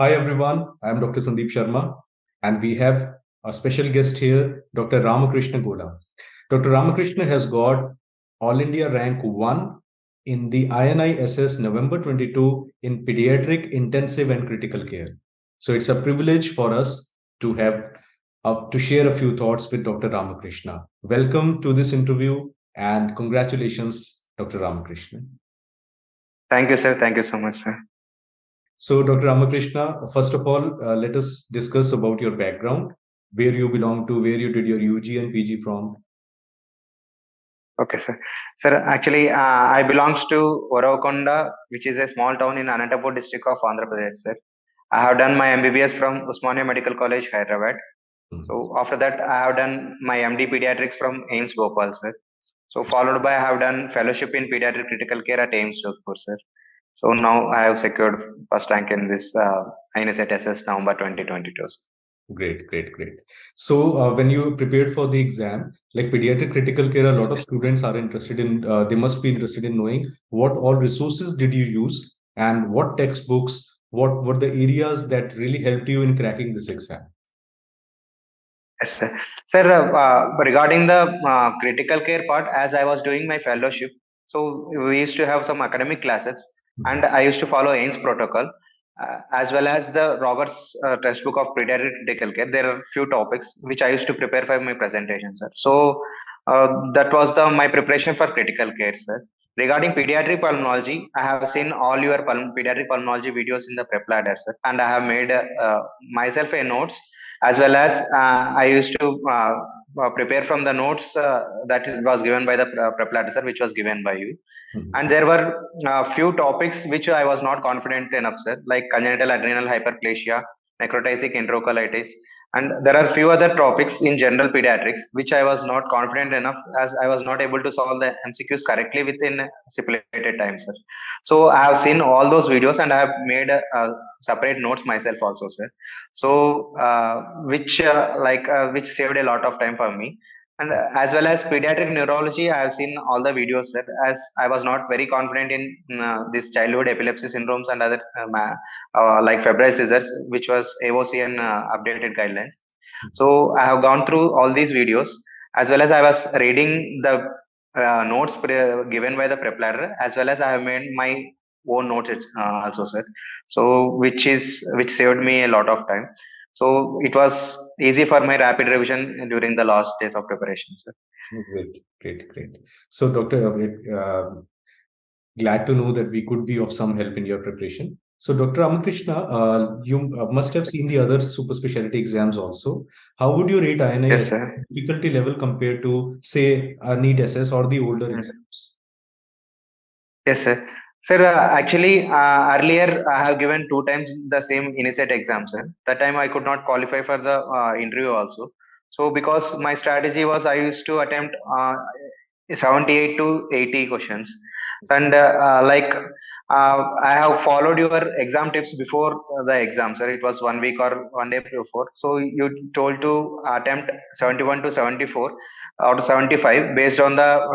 Hi everyone, I am Dr. Sandeep Sharma and we have a special guest here, Dr. Ramakrishna Gola. Dr. Ramakrishna has got All India Rank 1 in the INI SS November 22 in Pediatric Intensive and Critical Care. So it's a privilege for us to have to share a few thoughts with Dr. Ramakrishna. Welcome to this interview and congratulations, Dr. Ramakrishna. Thank you, sir. Thank you so much, sir. So, Dr. Ramakrishna, first of all, let us discuss about your background, where you belong to, where you did your UG and PG from. Okay, sir. Sir, actually, I belongs to Orakonda, which is a small town in Anantapur district of Andhra Pradesh, sir. I have done my MBBS from Usmania Medical College, Hyderabad. So after that, I have done my MD Pediatrics from AIMS Bhopal, sir. So followed by I have done fellowship in pediatric critical care at AIMS Jodhpur, sir. So now I have secured first rank in this NEET SS November 2022. Sir. Great. So, when you prepared for the exam, like pediatric critical care, a lot of students are interested in, they must be interested in knowing what all resources did you use and what textbooks, what were the areas that really helped you in cracking this exam? Yes, sir. Sir, regarding the critical care part, as I was doing my fellowship, so we used to have some academic classes, and I used to follow AIMS protocol, as well as the Roberts textbook of pediatric critical care. There are few topics which I used to prepare for my presentation, sir. So that was the my preparation for critical care, sir. Regarding pediatric pulmonology, I have seen all your pediatric pulmonology videos in the PrepLadder, sir, and I have made myself a notes as well as I used to prepare from the notes that was given by the PrepLadder, sir, which was given by you. And there were a few topics which I was not confident enough, sir, like congenital adrenal hyperplasia, necrotic enterocolitis, and there are few other topics in general pediatrics which I was not confident enough as I was not able to solve the MCQs correctly within stipulated time, sir. So I have seen all those videos and I have made separate notes myself also, sir. So which saved a lot of time for me. And as well as pediatric neurology, I have seen all the videos, sir, as I was not very confident in this childhood epilepsy syndromes and other like febrile seizures, which was AOC and updated guidelines. So I have gone through all these videos as well as I was reading the notes given by the PrepLadder, as well as I have made my own notes also, sir. So which saved me a lot of time. So it was easy for my rapid revision during the last days of preparation, sir. Great. So, Doctor, glad to know that we could be of some help in your preparation. So, Dr. Ramakrishna, you must have seen the other super specialty exams also. How would you rate Yes, INIS sir. difficulty level compared to, say, NEET SS or the older exams? Yes, sir. Sir, actually, earlier I have given two times the same INICET exam, sir. That time I could not qualify for the interview also. So, because my strategy was I used to attempt 78 to 80 questions. And I have followed your exam tips before the exam, sir. It was 1 week or 1 day before. So, you told to attempt 71 to 74 out of 75 based on the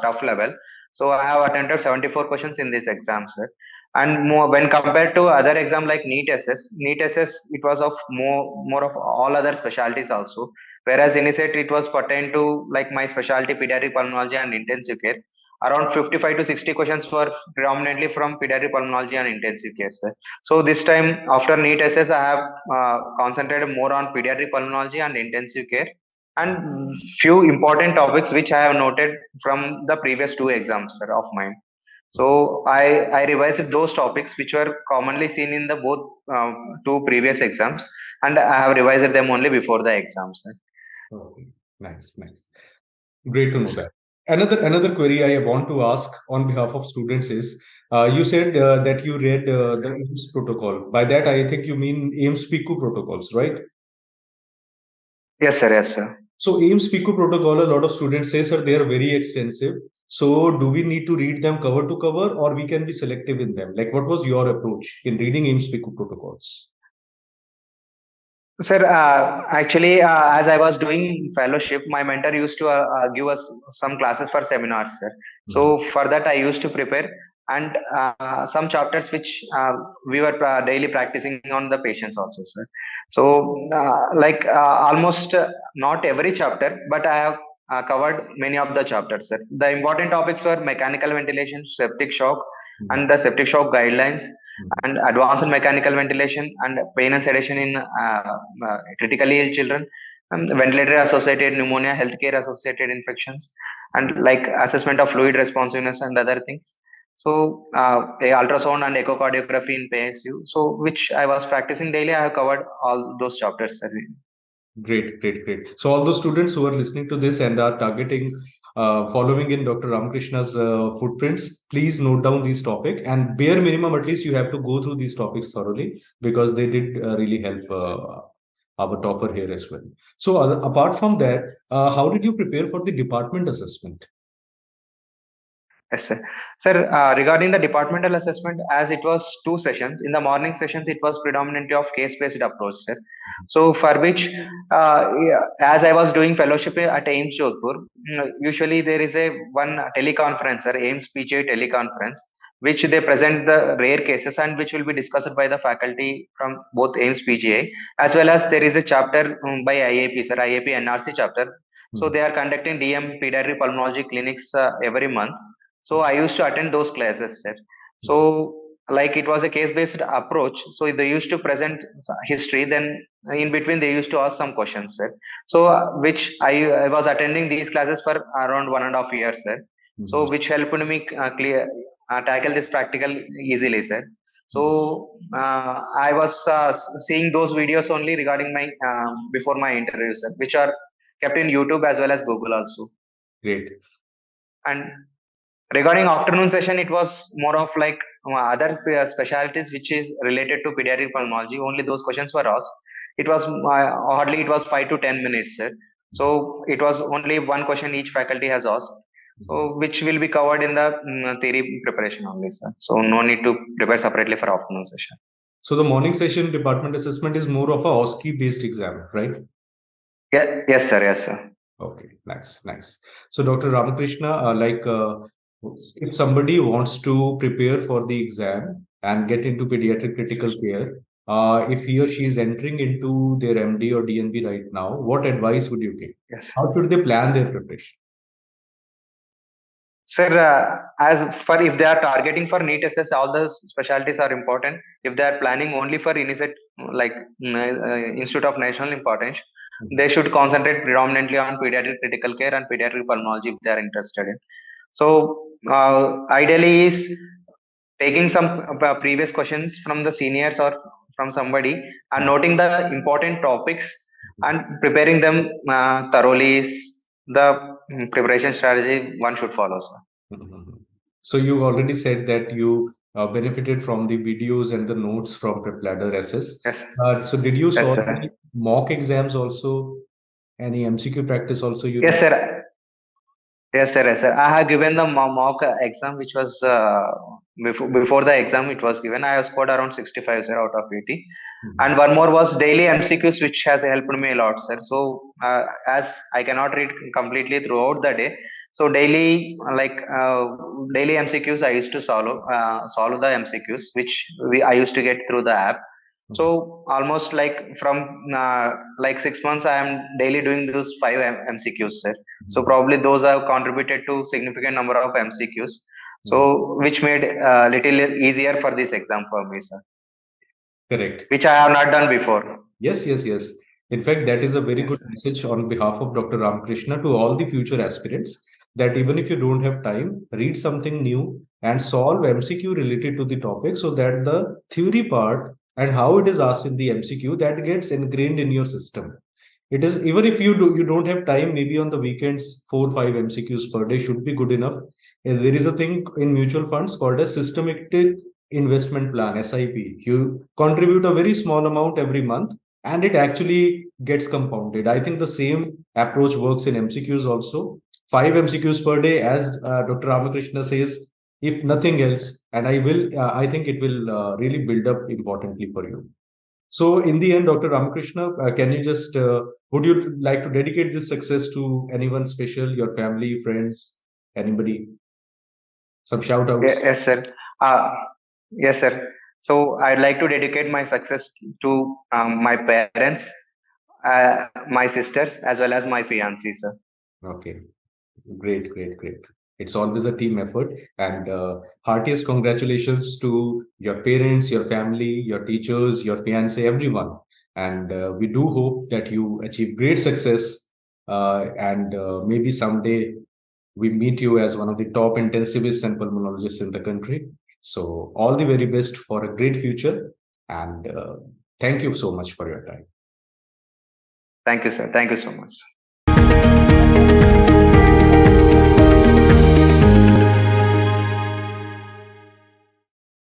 tough level. So I have attempted 74 questions in this exam, sir. And more when compared to other exam like NEET SS, it was of more of all other specialties also. Whereas INICET, it was pertained to like my specialty pediatric pulmonology and intensive care. Around 55 to 60 questions were predominantly from pediatric pulmonology and intensive care, sir. So this time after NEET SS, I have concentrated more on pediatric pulmonology and intensive care and few important topics which I have noted from the previous two exams, sir, of mine. So I revised those topics which were commonly seen in the both two previous exams, and I have revised them only before the exams, sir. Okay, nice. Great to know that. Another query I want to ask on behalf of students is, you said that you read the AIMS protocol. By that, I think you mean AIMS PICU protocols, right? Yes, sir. Yes, sir. So AIMS PICU protocol, a lot of students say, sir, they are very extensive. So do we need to read them cover to cover, or we can be selective in them? Like, what was your approach in reading AIMS PICU protocols? Sir, actually, as I was doing fellowship, my mentor used to give us some classes for seminars, sir. So for that, I used to prepare. and some chapters which we were daily practicing on the patients also, sir. So, almost not every chapter, but I have covered many of the chapters, sir. The important topics were mechanical ventilation, septic shock, and the septic shock guidelines, and advanced mechanical ventilation, and pain and sedation in critically ill children, ventilator associated pneumonia, healthcare associated infections, and like assessment of fluid responsiveness and other things. So, a ultrasound and echocardiography in PSU. So, which I was practicing daily. I have covered all those chapters, sir. Great, great, great. So all those students who are listening to this and are targeting, following in Dr. Ramakrishna's footprints, please note down these topics, and bare minimum, at least you have to go through these topics thoroughly, because they did really help our topper here as well. So apart from that, how did you prepare for the department assessment? Yes, sir. Sir, regarding the departmental assessment, as it was two sessions, in the morning sessions, it was predominantly of case-based approach, sir. So, for which, yeah, as I was doing fellowship at AIMS Jodhpur, usually there is a one teleconference, sir, AIMS PGI teleconference, which they present the rare cases and which will be discussed by the faculty from both AIMS PGI, as well as there is a chapter by IAP, sir, IAP NRC chapter. So, they are conducting DM pediatric pulmonology clinics every month. So I used to attend those classes, sir. So like it was a case-based approach. So they used to present history. Then in between they used to ask some questions, sir. So which I was attending these classes for around 1.5 years, sir. So which helped me tackle this practical easily, sir. So I was seeing those videos only regarding my before my interviews, sir, which are kept in YouTube as well as Google also. Great. And regarding afternoon session, it was more of like other specialties which is related to pediatric pulmonology. Only those questions were asked. It was hardly it was 5 to 10 minutes, sir. So it was only one question each faculty has asked. So which will be covered in the theory preparation only, sir. So no need to prepare separately for afternoon session. So the morning session department assessment is more of a OSCE based exam, right? Yeah, yes, sir. Yes, sir. Okay, nice, nice. So Dr. Ramakrishna, if somebody wants to prepare for the exam and get into pediatric critical care, if he or she is entering into their MD or DNB right now, what advice would you give? Yes. How should they plan their preparation? Sir, as for if they are targeting for NEET SS, all the specialties are important. If they are planning only for INISET, like Institute of National Importance, they should concentrate predominantly on pediatric critical care and pediatric pulmonology if they are interested in. So, ideally is taking some previous questions from the seniors or from somebody and noting the important topics and preparing them thoroughly is the preparation strategy one should follow, sir. So you already said that you benefited from the videos and the notes from PrepLadder SS. Yes. So did you Yes, solve sir. any mock exams also? Any MCQ practice also you Yes, did? sir. Yes, sir. Yes, sir. I have given the mock exam, which was before the exam it was given. I have scored around 65, sir, out of 80. And one more was daily MCQs, which has helped me a lot, sir. So as I cannot read completely throughout the day, so daily MCQs I used to solve the MCQs, which I used to get through the app. So almost like from like 6 months, I am daily doing those five MCQs, sir. So probably those have contributed to significant number of MCQs. So which made little easier for this exam for me, sir. Correct. Which I have not done before. Yes, yes, yes. In fact, that is a very Yes, good sir. message on behalf of Dr. Ramakrishna to all the future aspirants, that even if you don't have time, read something new and solve MCQ related to the topic, so that the theory part and how it is asked in the MCQ, that gets ingrained in your system. It is, even if you don't have time, maybe on the weekends, 4 or 5 MCQs per day should be good enough. There is a thing in mutual funds called a systematic investment plan, SIP. You contribute a very small amount every month and it actually gets compounded. I think the same approach works in MCQs also. 5 MCQs per day, as Dr. Ramakrishna says, if nothing else, and I think it will really build up importantly for you. So, in the end, Dr. Ramakrishna, can you just would you like to dedicate this success to anyone special, your family, friends, anybody? Some shout outs. Yes, sir. Yes, sir. So I'd like to dedicate my success to my parents, my sisters, as well as my fiancée, sir. Okay. Great, great, great. It's always a team effort. And heartiest congratulations to your parents, your family, your teachers, your fiance, everyone. And we do hope that you achieve great success. And maybe someday we meet you as one of the top intensivists and pulmonologists in the country. So, all the very best for a great future. And thank you so much for your time. Thank you, sir. Thank you so much.